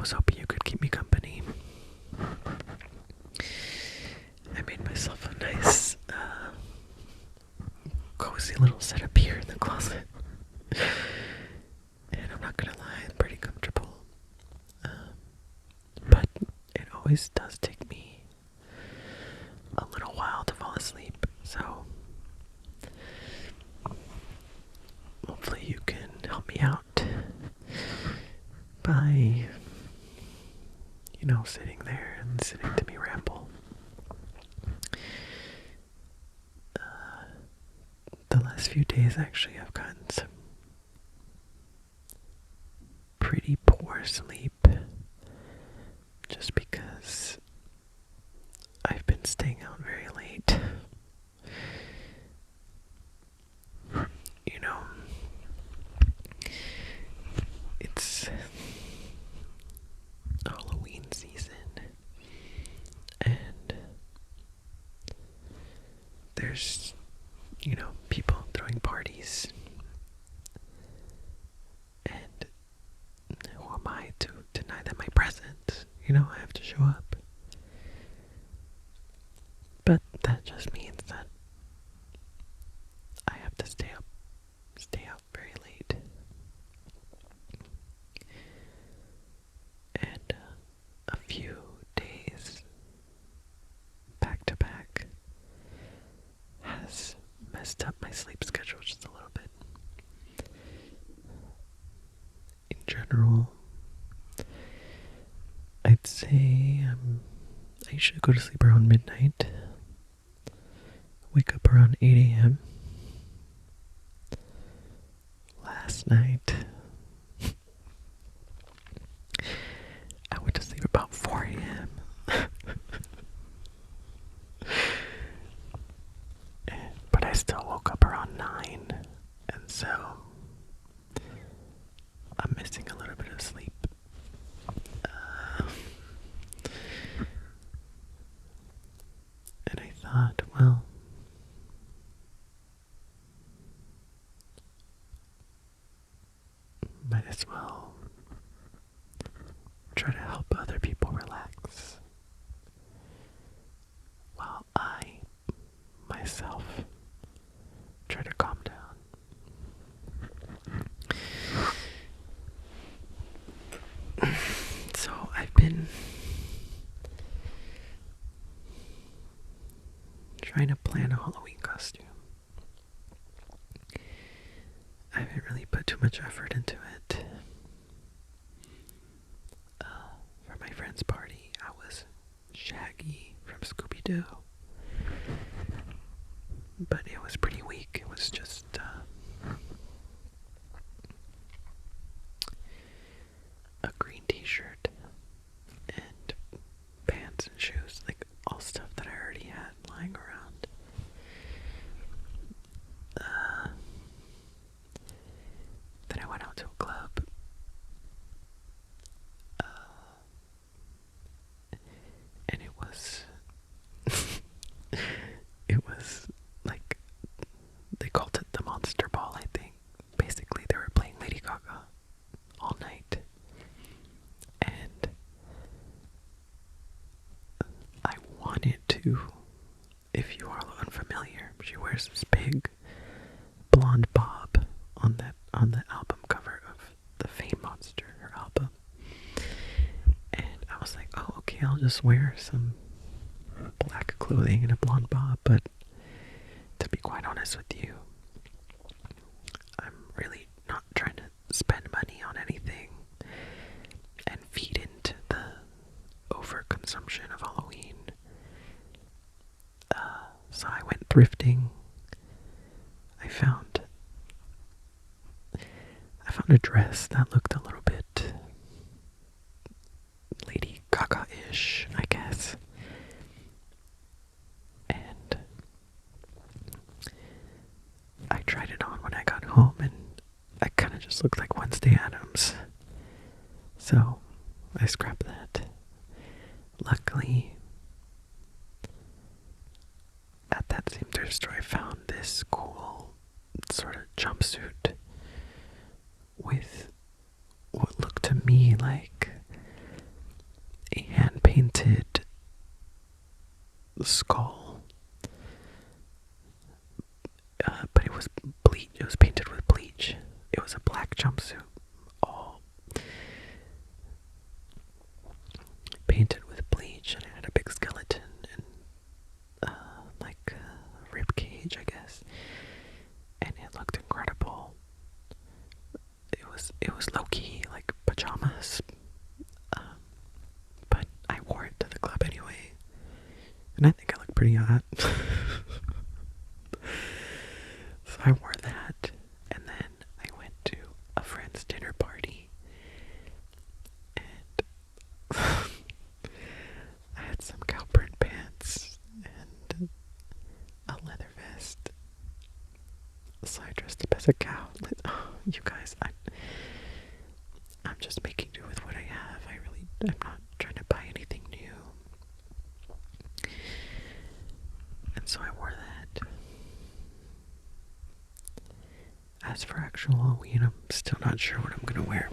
was hoping you could keep me company. I made myself a nice, cozy little setup here in the closet. And I'm not gonna lie, it's pretty comfortable. But it always does take me a little while to fall asleep, so hopefully you can help me out by, sitting there and listening to me ramble. The last few days, actually, I've gotten some pretty poor sleep just because I've been staying out very late. It's Halloween season, and there's, people throwing parties, and who am I to deny them my presence? I have to show up. But that just means that I have to stay out very late. And a few days back to back has messed up my sleep schedule just a little bit. In general, I'd say I usually go to sleep around midnight, wake up around 8 a.m. Last night, I went to sleep about 4 a.m. But I still woke up around 9, and so I'm missing a little bit of sleep. And I thought, well, might as well try to help other people relax while I myself try to calm down. So I've been trying to plan a Halloween costume. I haven't really put too much effort into it. For my friend's party, I was Shaggy from Scooby-Doo. But it was pretty weak. It was just a green t-shirt and pants and shoes, like all stuff that I already had lying around. Then I went out to a club. And it was like, they called it the Monster Ball, I think. Basically, they were playing Lady Gaga all night. And I wanted to, if you are unfamiliar, she wears this big blonde bob on the album cover of the Fame Monster, her album. And I was like, oh, okay, I'll just wear some black clothing and a blonde bob. But to be quite honest with you, I'm really not trying to spend money on anything and feed into the overconsumption of Halloween. So I went thrifting. I found a dress that looked a little bit Lady Gaga-ish, I guess. And I tried it on when I got home, and I kind of just looked like Wednesday Addams. So I scrapped that. Luckily, at that same thrift store, I found this cool sort of jumpsuit with what looked to me like skull. But it was bleach. It was painted with bleach. It was a black jumpsuit, all painted with bleach, and it had a big skeleton and like a rib cage, I guess. And it looked incredible. It was low key like pajamas, but I wore it to the club anyway, and I think I looked pretty hot. So I wore that, and then I went to a friend's dinner party, and I had some cow print pants and a leather vest. So I dressed up as a cow. Oh, you guys, I'm just making do with what I have. I'm not trying to buy anything new. And so I wore that. As for actual Halloween, I'm still not sure what I'm gonna wear.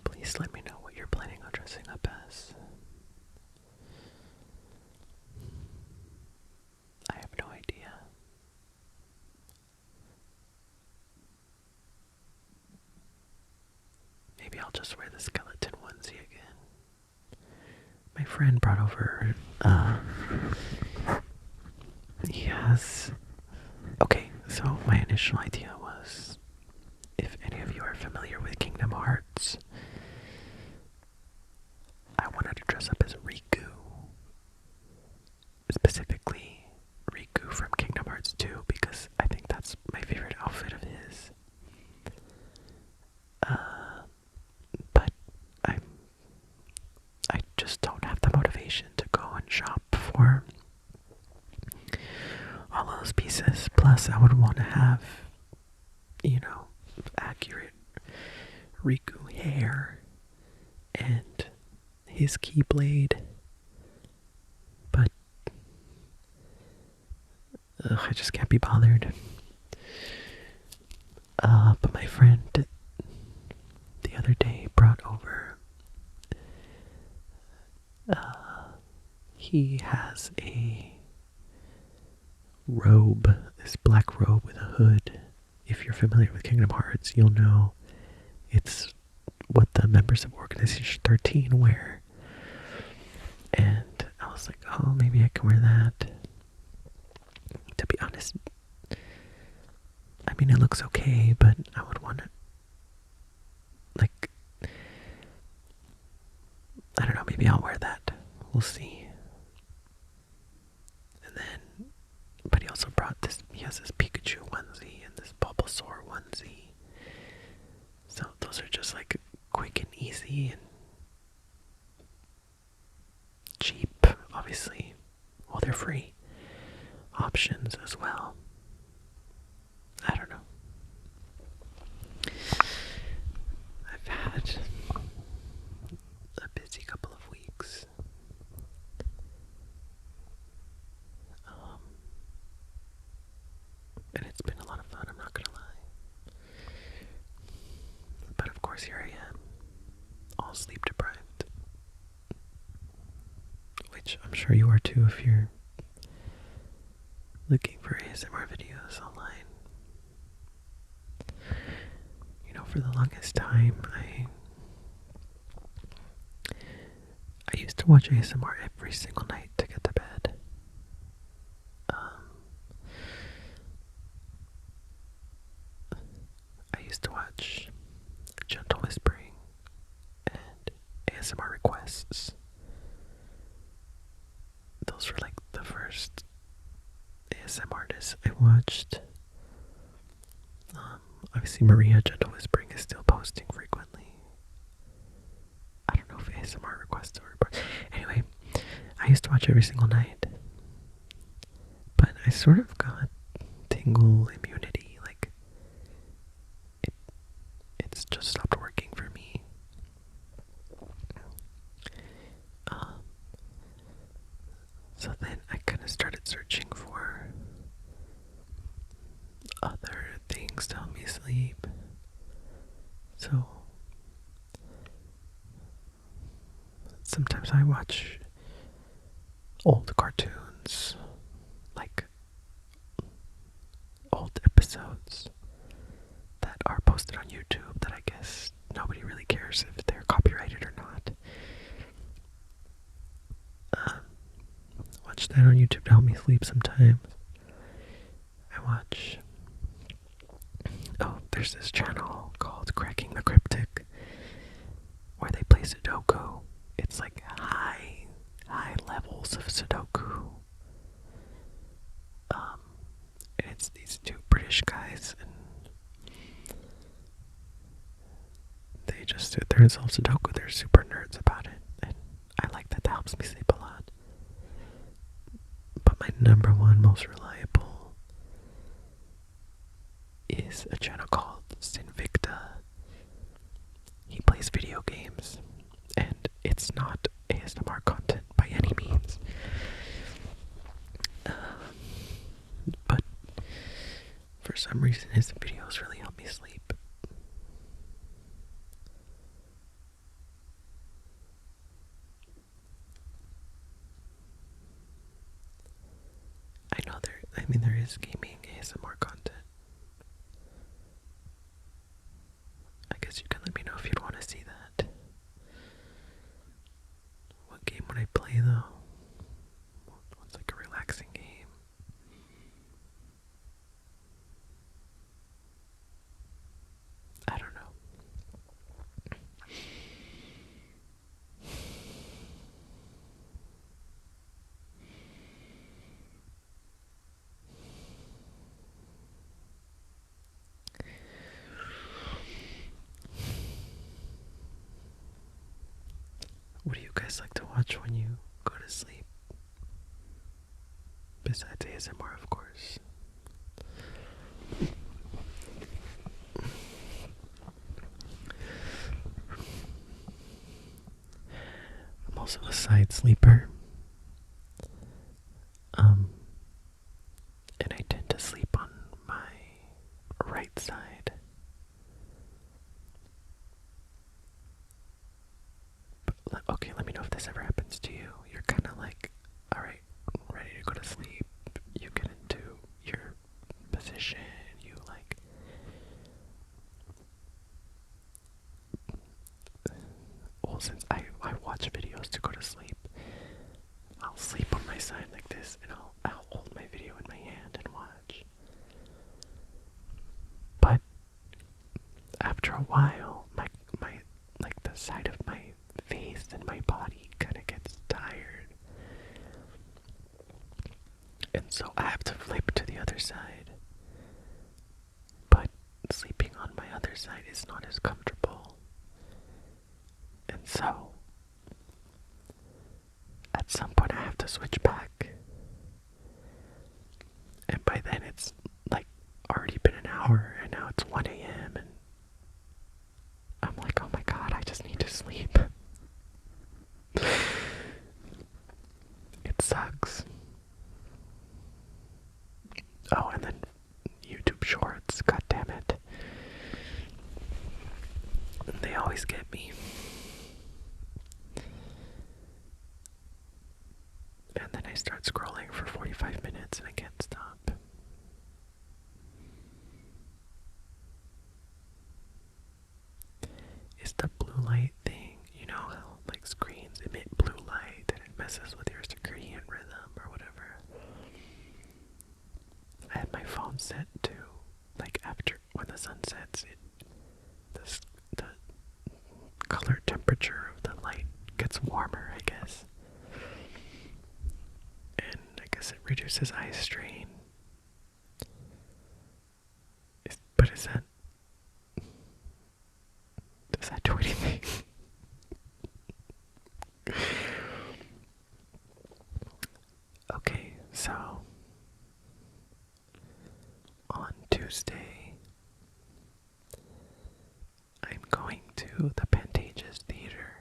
Please let me know what you're planning on dressing up as. I have no idea. Maybe I'll just wear the skeleton onesie again. My friend brought over, he has, okay, so my initial idea was, if any of you are familiar with Kingdom Hearts, I wanted to dress up as Riku. Specifically, Riku from Kingdom Hearts 2, because I think that's my favorite outfit of his. But I just don't have the motivation to go and shop for all of those pieces. Plus, I would want to have, accurate Riku hair and his keyblade. But I just can't be bothered. But my friend the other day brought over, he has a robe, this black robe with a hood. If you're familiar with Kingdom Hearts, you'll know it's what the members of Organization 13 wear. And I was like, oh, maybe I can wear that. To be honest, I mean, it looks okay, but I would want it, like, I don't know, maybe I'll wear that. We'll see. And then, but he also brought this, he has this Pikachu onesie and this Bulbasaur onesie. So those are just like quick and easy and cheap, obviously. Well, they're free options as well. I don't know. I've had a busy couple of weeks. And it's been a lot of fun, I'm not gonna lie. But of course, here I am, all sleep deprived. Which I'm sure you are too if you're looking for ASMR videos online. For the longest time, I used to watch ASMR every single night to get to bed. I used to watch gentle whispering and ASMR requests. Those were like the first ASMR artists I watched. Obviously, Maria Gentle Whispering is still posting frequently. I don't know if ASMR requests are. Anyway, I used to watch every single night. But I sort of got tingle immunity. Like, it's just stopped working for me. So then I kind of started searching for other things to help me sleep. So sometimes I watch old cartoons, like old episodes that are posted on YouTube that I guess nobody really cares if they're copyrighted or not. Watch that on YouTube to help me sleep sometimes. I watch... Oh, there's this channel called Cracking the Cryptic where they play Sudoku. It's like high levels of Sudoku. And it's these two British guys, and they just do it themselves Sudoku. They're super nerds about it, and I like that. That helps me sleep a lot. But my number one most reliable is a channel called Sinvicta. He plays video games, and it's not ASMR content by any means. But for some reason his videos really help me sleep. I know there is gaming ASMR content. I guess you can let me know if you'd want to see that. What game would I play though? What's like a relaxing game? I don't know. What do you guys like to watch when you go to sleep? Besides ASMR, of course. I'm also a side sleeper. And I tend to sleep on my right side. But, okay, let me know if this ever happens to you. You're kind of like, alright, ready to go to sleep. You get into your position. You like... Well, since I watch videos to go to sleep, I'll sleep on my side like this, and I'll hold my video in my hand and watch. But after a while, my like the side of my face and my body kind of gets tired, and so I have to flip to the other side. But sleeping on my other side is not as comfortable, and so at some point I have to switch back. And by then it's like already been an hour, and now it's 1 a.m. and I'm like, oh my god, I just need to sleep. It sucks. Oh, and then YouTube Shorts, god damn it. They always get me. And then I start scrolling for 45 minutes and I can't stop. Is the blue light thing, you know how like screens emit blue light and it messes with your circadian rhythm or whatever? I had my phone set to, like, after when the sun sets, the color temperature of the light gets warmer, I guess. And I guess it reduces eye strain. But does that do anything? Okay, so on Tuesday, I'm going to the Pantages Theater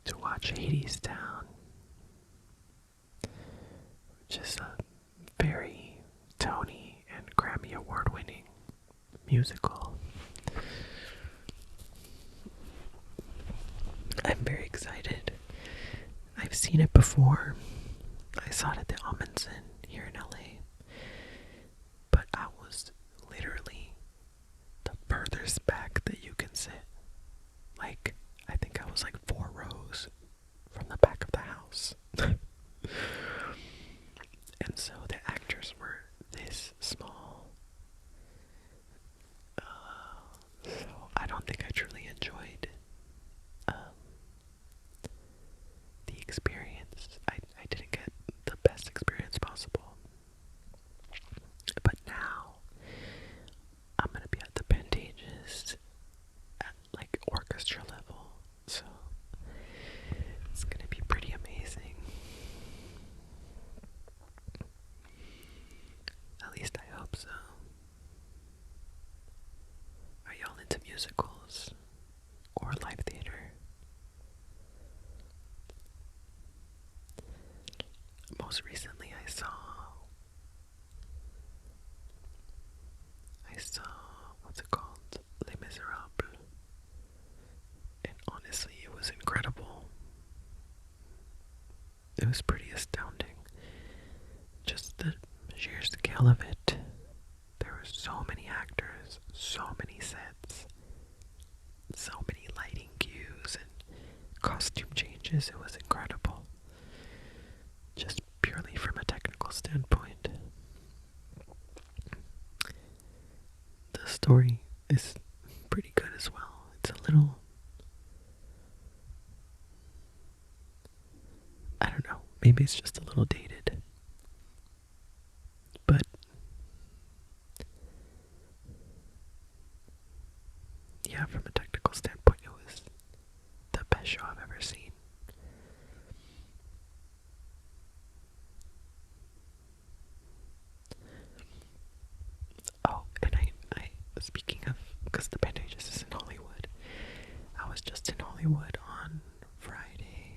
to watch Hadestown, which is a very Tony and Grammy award-winning musical. I'm very excited. I've seen it before. I saw it at the Amundsen here in LA. But I was literally the furthest back that you can sit. Like, I think I was like 4 rows from the back of the house. And so the actors were this small. So I don't think I truly enjoyed the experience. I didn't get the best experience possible. But now I'm gonna be at the Pantages at like orchestra level. So it's gonna be pretty amazing. At least I hope so. Are y'all into musicals or live theater? Most recently I saw, what's it called? Les Miserables. And honestly, it was incredible. It was pretty astounding. Just the sheer scale of it. There were so many actors, so many sets, so many lighting cues and costume changes. It was incredible. Just purely from a technical standpoint. The story is pretty good as well. It's a little, I don't know, maybe it's just a little dated. But yeah, from a technical standpoint, it was the best show I've ever seen. Oh, and I speaking of, because the Pantages is in Hollywood, I was just in Hollywood on Friday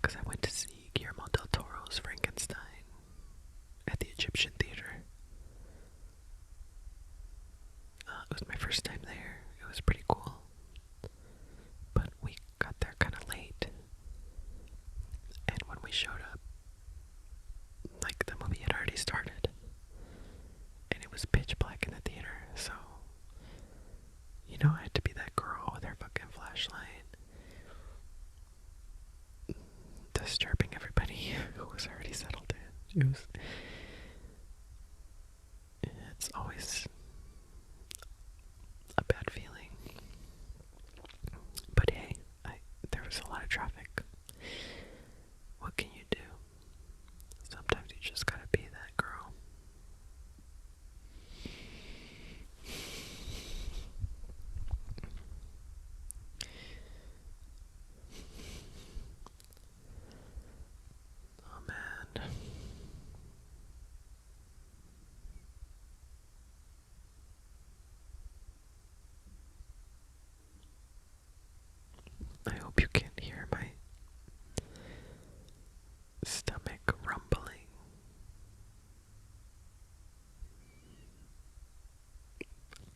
because I went to see Guillermo del Toro's Frankenstein at the Egyptian Theater. It was my first time there. It was pretty cool. But we got there kind of late. And when we showed up, like, the movie had already started. And it was pitch black in the theater, so, you know, I had to be that girl with her fucking flashlight, disturbing everybody who was already settled in. It's always a bad feeling. But hey, there was a lot of traffic. What can you do? Sometimes you just gotta be that girl. Oh man. I hope you can hear my stomach rumbling.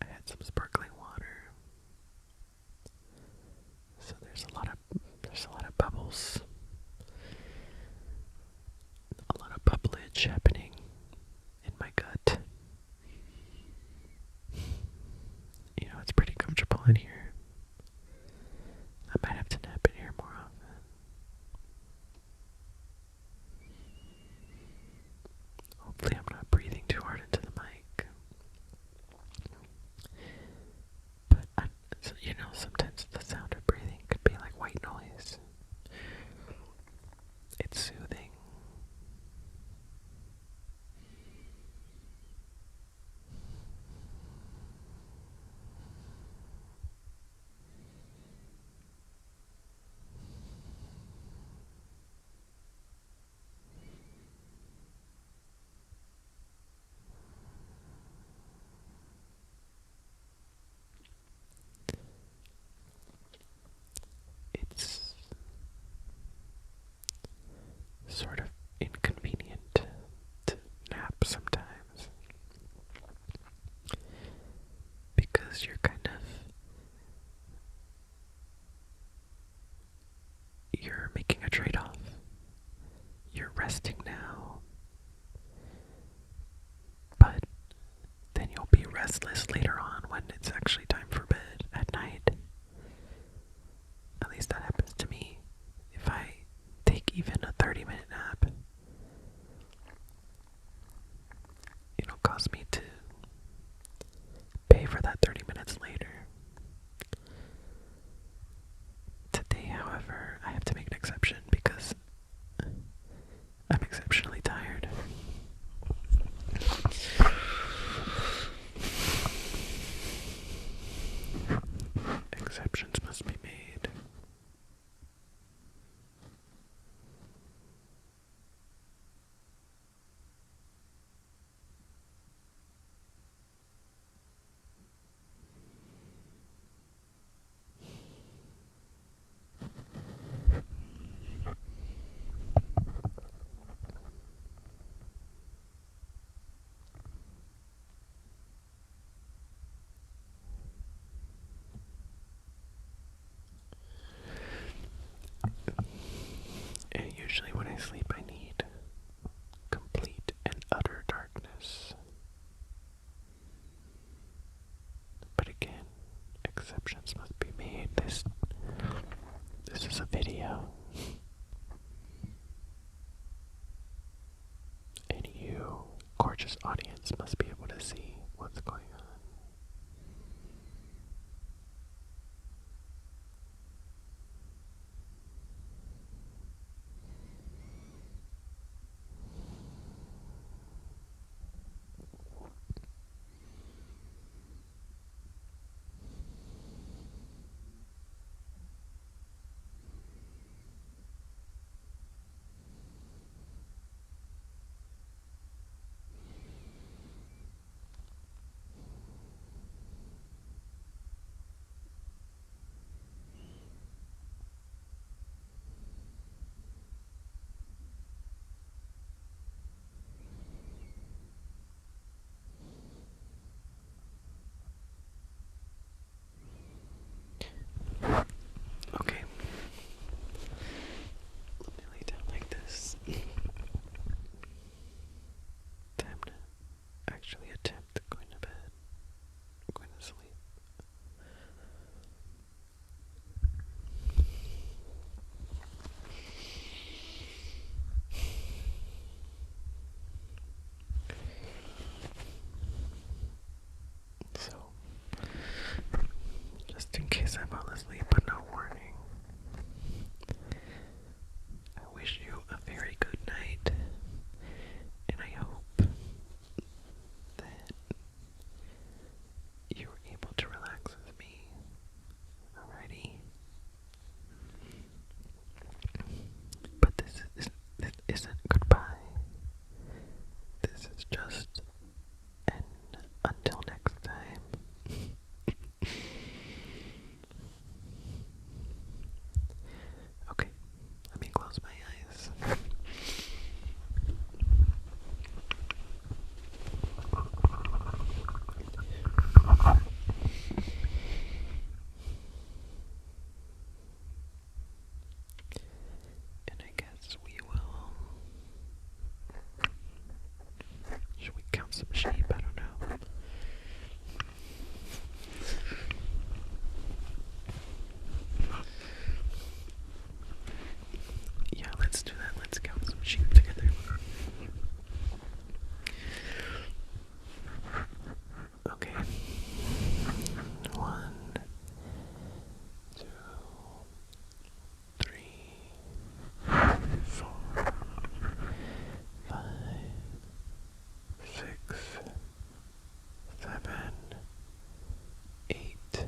I had some sparkling water. So there's a lot of bubbles. A lot of bubblage happening in my gut. You know, it's pretty comfortable in here. I might have to nap in here more often. Hopefully I'm not breathing too hard into the mic. But, you know, sometimes the sound of breathing could be like white noise. It's soothing. gorgeous audience must be able to see what's going on. Okay. Let me lay down like this. Time to actually attempt going to bed. Going to sleep. So, just in case I fall asleep but no warning, I wish you a very good night, and I hope that you were able to relax with me. Alrighty? But this isn't goodbye. This is just an until next time. Okay, let me close my eyes. And I guess we will. Should we count some sheep? I don't know. Yeah, let's do that. Let's count some sheep together. Okay. 1, 2, 3, 4, 5, 6, 7, 8,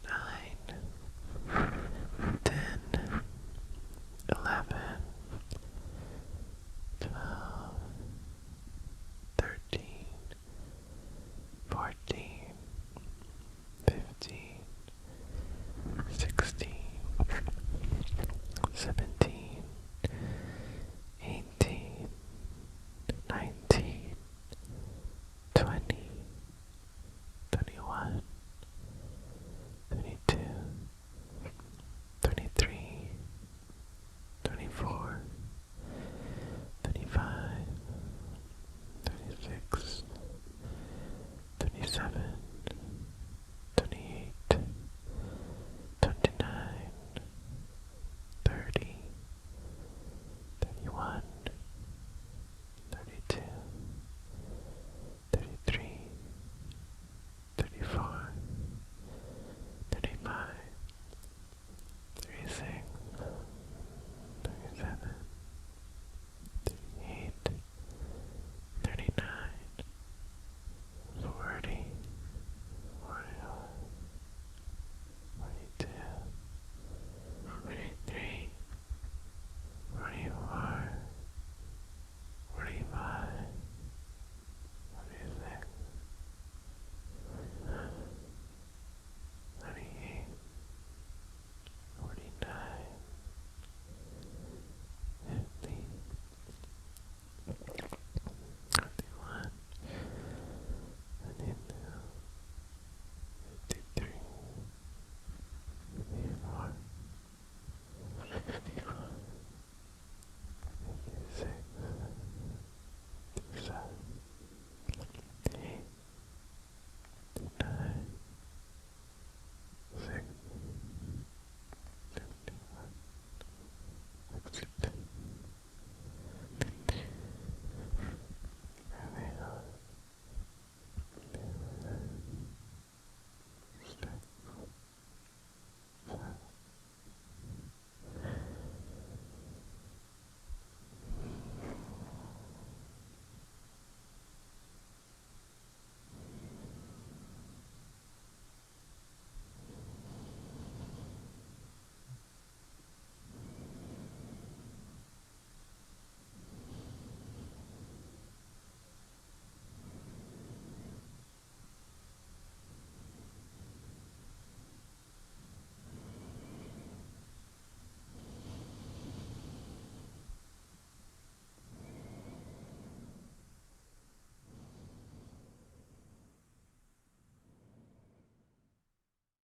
9, 10, 11, 12, 13, 14, 15, 16, 17, 18, 19, 20,